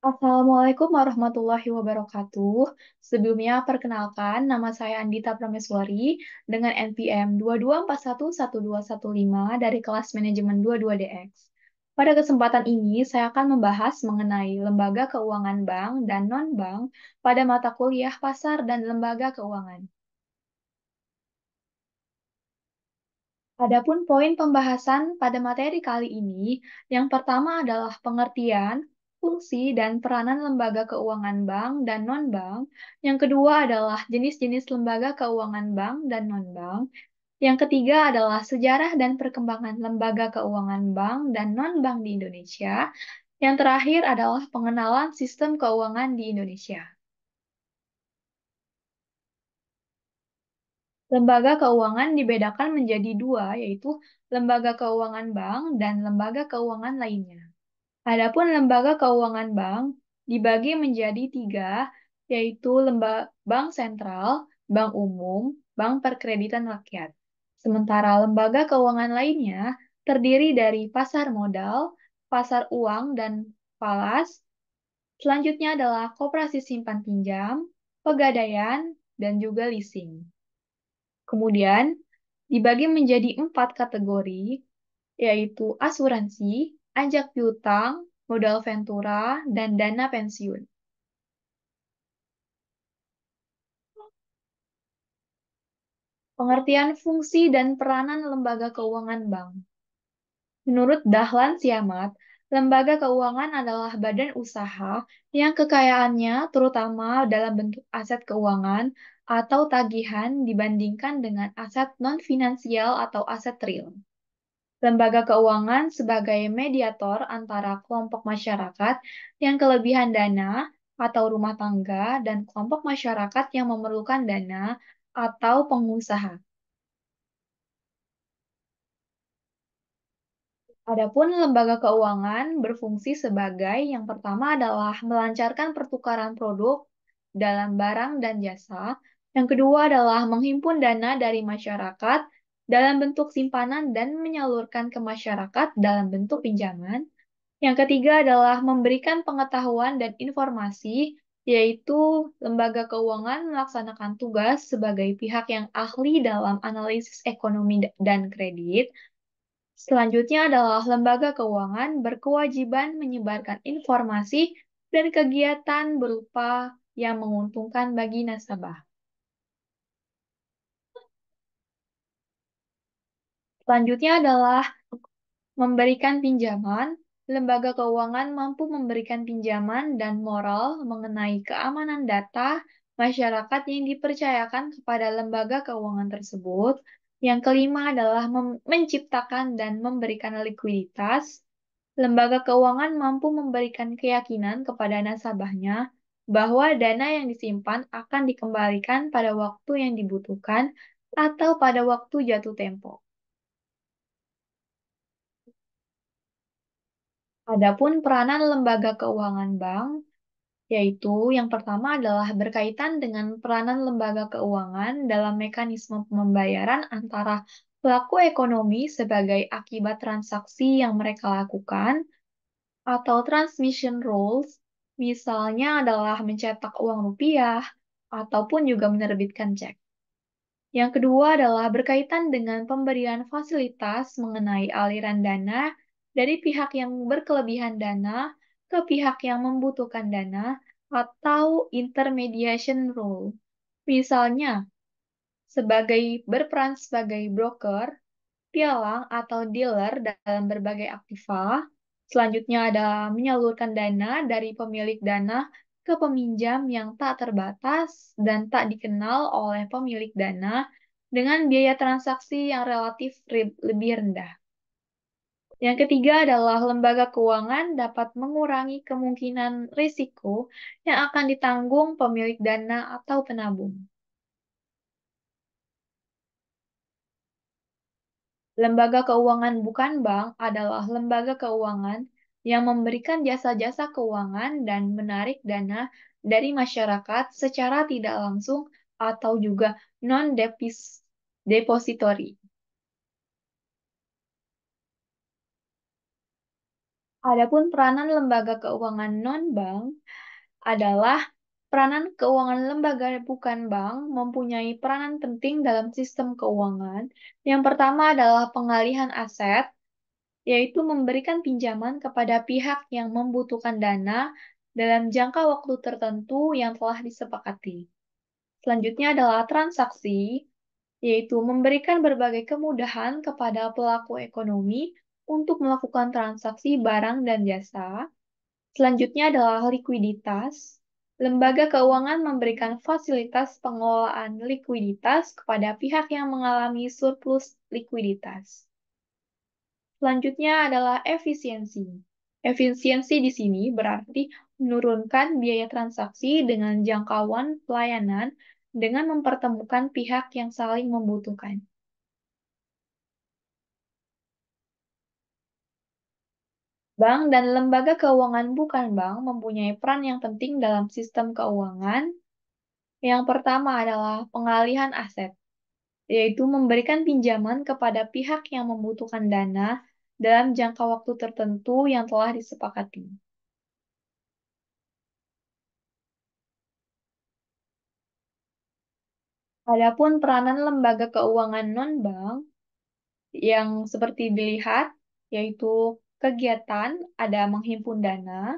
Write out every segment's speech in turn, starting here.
Assalamualaikum warahmatullahi wabarakatuh. Sebelumnya, perkenalkan, nama saya Andita Prameswari dengan NPM 22411215 dari kelas manajemen 22DX. Pada kesempatan ini, saya akan membahas mengenai lembaga keuangan bank dan non-bank pada mata kuliah pasar dan lembaga keuangan. Adapun poin pembahasan pada materi kali ini, yang pertama adalah pengertian, fungsi, dan peranan lembaga keuangan bank dan non-bank. Yang kedua adalah jenis-jenis lembaga keuangan bank dan non-bank. Yang ketiga adalah sejarah dan perkembangan lembaga keuangan bank dan non-bank di Indonesia. Yang terakhir adalah pengenalan sistem keuangan di Indonesia. Lembaga keuangan dibedakan menjadi dua, yaitu lembaga keuangan bank dan lembaga keuangan lainnya. Adapun lembaga keuangan bank dibagi menjadi tiga, yaitu lembaga bank sentral, bank umum, bank perkreditan rakyat. Sementara lembaga keuangan lainnya terdiri dari pasar modal, pasar uang dan falas. Selanjutnya adalah koperasi simpan pinjam, pegadaian, dan juga leasing. Kemudian dibagi menjadi empat kategori, yaitu asuransi, ajak piutang, modal ventura, dan dana pensiun. Pengertian fungsi dan peranan lembaga keuangan bank. Menurut Dahlan Siamat, lembaga keuangan adalah badan usaha yang kekayaannya terutama dalam bentuk aset keuangan atau tagihan dibandingkan dengan aset non-finansial atau aset real. Lembaga keuangan sebagai mediator antara kelompok masyarakat yang kelebihan dana atau rumah tangga dan kelompok masyarakat yang memerlukan dana atau pengusaha. Adapun lembaga keuangan berfungsi sebagai yang pertama adalah melancarkan pertukaran produk dalam barang dan jasa. Yang kedua adalah menghimpun dana dari masyarakat dalam bentuk simpanan dan menyalurkan ke masyarakat dalam bentuk pinjaman. Yang ketiga adalah memberikan pengetahuan dan informasi, yaitu lembaga keuangan melaksanakan tugas sebagai pihak yang ahli dalam analisis ekonomi dan kredit. Selanjutnya adalah lembaga keuangan berkewajiban menyebarkan informasi dan kegiatan berupa yang menguntungkan bagi nasabah. Selanjutnya adalah memberikan pinjaman. Lembaga keuangan mampu memberikan pinjaman dan moral mengenai keamanan data masyarakat yang dipercayakan kepada lembaga keuangan tersebut. Yang kelima adalah menciptakan dan memberikan likuiditas. Lembaga keuangan mampu memberikan keyakinan kepada nasabahnya bahwa dana yang disimpan akan dikembalikan pada waktu yang dibutuhkan atau pada waktu jatuh tempo. Adapun peranan lembaga keuangan bank, yaitu yang pertama adalah berkaitan dengan peranan lembaga keuangan dalam mekanisme pembayaran antara pelaku ekonomi sebagai akibat transaksi yang mereka lakukan, atau transmission rules, misalnya adalah mencetak uang rupiah, ataupun juga menerbitkan cek. Yang kedua adalah berkaitan dengan pemberian fasilitas mengenai aliran dana dari pihak yang berkelebihan dana ke pihak yang membutuhkan dana atau intermediation rule. Misalnya, sebagai berperan sebagai broker, pialang atau dealer dalam berbagai aktiva. Selanjutnya ada menyalurkan dana dari pemilik dana ke peminjam yang tak terbatas dan tak dikenal oleh pemilik dana dengan biaya transaksi yang relatif lebih rendah. Yang ketiga adalah lembaga keuangan dapat mengurangi kemungkinan risiko yang akan ditanggung pemilik dana atau penabung. Lembaga keuangan bukan bank adalah lembaga keuangan yang memberikan jasa-jasa keuangan dan menarik dana dari masyarakat secara tidak langsung atau juga non-depository. Adapun peranan lembaga keuangan non-bank adalah peranan keuangan lembaga bukan bank mempunyai peranan penting dalam sistem keuangan. Yang pertama adalah pengalihan aset, yaitu memberikan pinjaman kepada pihak yang membutuhkan dana dalam jangka waktu tertentu yang telah disepakati. Selanjutnya adalah transaksi, yaitu memberikan berbagai kemudahan kepada pelaku ekonomi untuk melakukan transaksi barang dan jasa. Selanjutnya adalah likuiditas. Lembaga keuangan memberikan fasilitas pengelolaan likuiditas kepada pihak yang mengalami surplus likuiditas. Selanjutnya adalah efisiensi. Efisiensi di sini berarti menurunkan biaya transaksi dengan jangkauan pelayanan dengan mempertemukan pihak yang saling membutuhkan. Bank dan lembaga keuangan bukan bank mempunyai peran yang penting dalam sistem keuangan. Yang pertama adalah pengalihan aset, yaitu memberikan pinjaman kepada pihak yang membutuhkan dana dalam jangka waktu tertentu yang telah disepakati. Adapun peranan lembaga keuangan non-bank yang seperti dilihat, yaitu kegiatan ada menghimpun dana.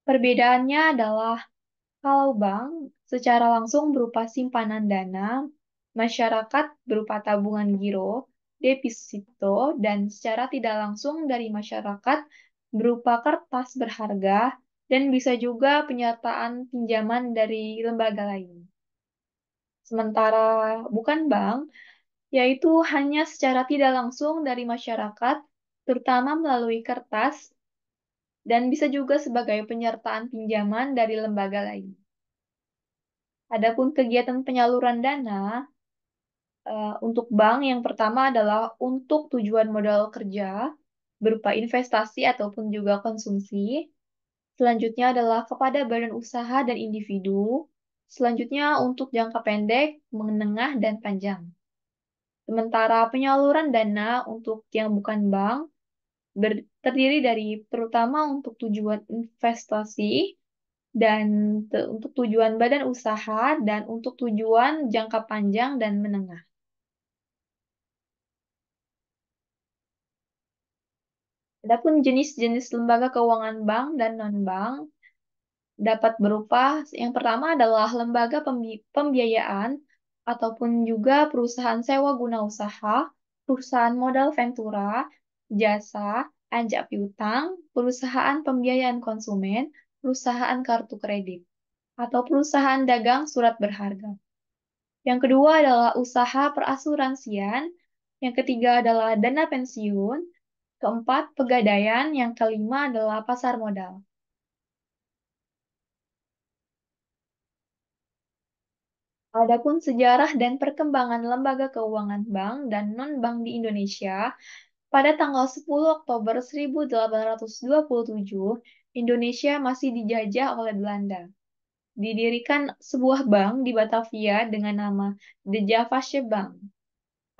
Perbedaannya adalah kalau bank secara langsung berupa simpanan dana, masyarakat berupa tabungan giro, deposito, dan secara tidak langsung dari masyarakat berupa kertas berharga, dan bisa juga penyertaan pinjaman dari lembaga lain. Sementara bukan bank, yaitu hanya secara tidak langsung dari masyarakat, terutama melalui kertas, dan bisa juga sebagai penyertaan pinjaman dari lembaga lain. Adapun kegiatan penyaluran dana untuk bank yang pertama adalah untuk tujuan modal kerja berupa investasi ataupun juga konsumsi. Selanjutnya adalah kepada badan usaha dan individu. Selanjutnya untuk jangka pendek, menengah, dan panjang. Sementara penyaluran dana untuk yang bukan bank terdiri dari terutama untuk tujuan investasi dan untuk tujuan badan usaha dan untuk tujuan jangka panjang dan menengah. Adapun jenis-jenis lembaga keuangan bank dan non-bank dapat berupa yang pertama adalah lembaga pembiayaan ataupun juga perusahaan sewa guna usaha, perusahaan modal ventura, jasa, ajak piutang, perusahaan pembiayaan konsumen, perusahaan kartu kredit, atau perusahaan dagang surat berharga. Yang kedua adalah usaha perasuransian, yang ketiga adalah dana pensiun, keempat pegadaian, yang kelima adalah pasar modal. Adapun sejarah dan perkembangan lembaga keuangan bank dan non-bank di Indonesia, pada tanggal 10 Oktober 1827, Indonesia masih dijajah oleh Belanda. Didirikan sebuah bank di Batavia dengan nama The Javasche Bank.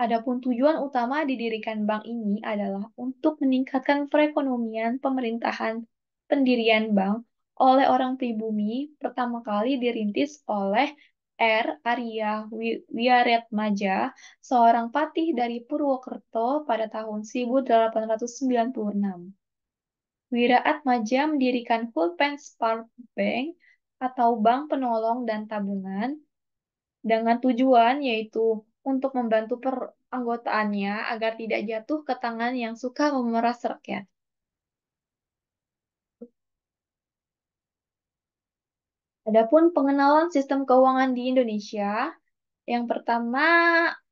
Adapun tujuan utama didirikan bank ini adalah untuk meningkatkan perekonomian pemerintahan. Pendirian bank oleh orang pribumi pertama kali dirintis oleh R. Arya Wiaretmaja, seorang patih dari Purwokerto pada tahun 1896. Wiratmaja mendirikan Pulpenspar Bank atau Bank Penolong dan Tabungan dengan tujuan yaitu untuk membantu peranggotaannya agar tidak jatuh ke tangan yang suka memeras rakyat. Adapun pengenalan sistem keuangan di Indonesia, yang pertama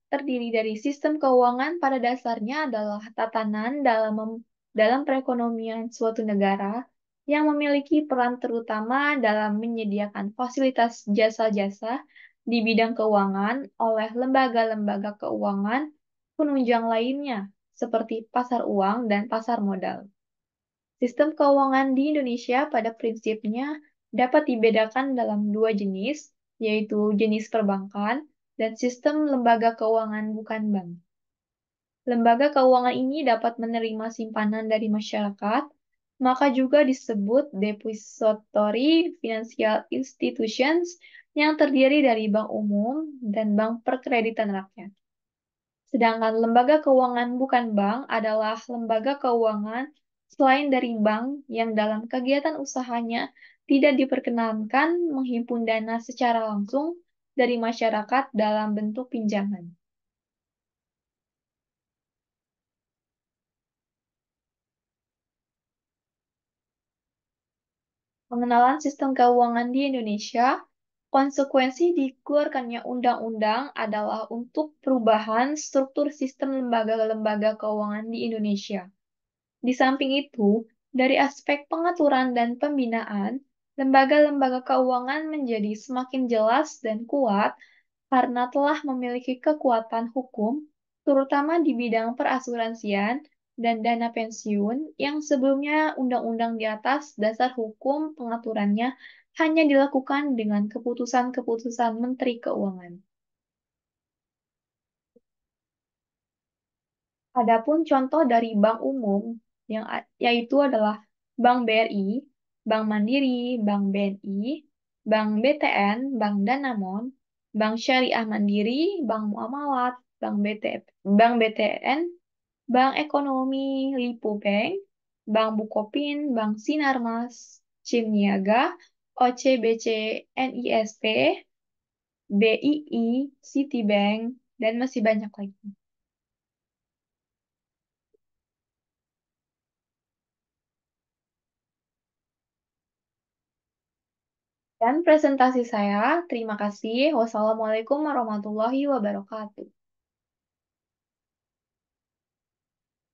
terdiri dari sistem keuangan pada dasarnya adalah tatanan dalam perekonomian suatu negara yang memiliki peran terutama dalam menyediakan fasilitas jasa-jasa di bidang keuangan oleh lembaga-lembaga keuangan penunjang lainnya seperti pasar uang dan pasar modal. Sistem keuangan di Indonesia pada prinsipnya dapat dibedakan dalam dua jenis, yaitu jenis perbankan dan sistem lembaga keuangan bukan bank. Lembaga keuangan ini dapat menerima simpanan dari masyarakat maka juga disebut depository financial institutions yang terdiri dari bank umum dan bank perkreditan rakyat. Sedangkan lembaga keuangan bukan bank adalah lembaga keuangan selain dari bank yang dalam kegiatan usahanya tidak diperkenankan menghimpun dana secara langsung dari masyarakat dalam bentuk pinjaman. Pengenalan sistem keuangan di Indonesia, konsekuensi dikeluarkannya undang-undang adalah untuk perubahan struktur sistem lembaga-lembaga keuangan di Indonesia. Di samping itu, dari aspek pengaturan dan pembinaan, lembaga-lembaga keuangan menjadi semakin jelas dan kuat karena telah memiliki kekuatan hukum, terutama di bidang perasuransian dan dana pensiun yang sebelumnya undang-undang di atas dasar hukum pengaturannya hanya dilakukan dengan keputusan-keputusan Menteri Keuangan. Adapun contoh dari bank umum yaitu adalah Bank BRI, Bank Mandiri, Bank BNI, Bank BTN, Bank Danamon, Bank Syariah Mandiri, Bank Muamalat, Bank BTN, Bank Ekonomi Lipo Bank, Bank Bukopin, Bank Sinarmas, Cim Niaga, OCBC NISP, BII, Citibank, dan masih banyak lagi. Dan presentasi saya, terima kasih. Wassalamualaikum warahmatullahi wabarakatuh.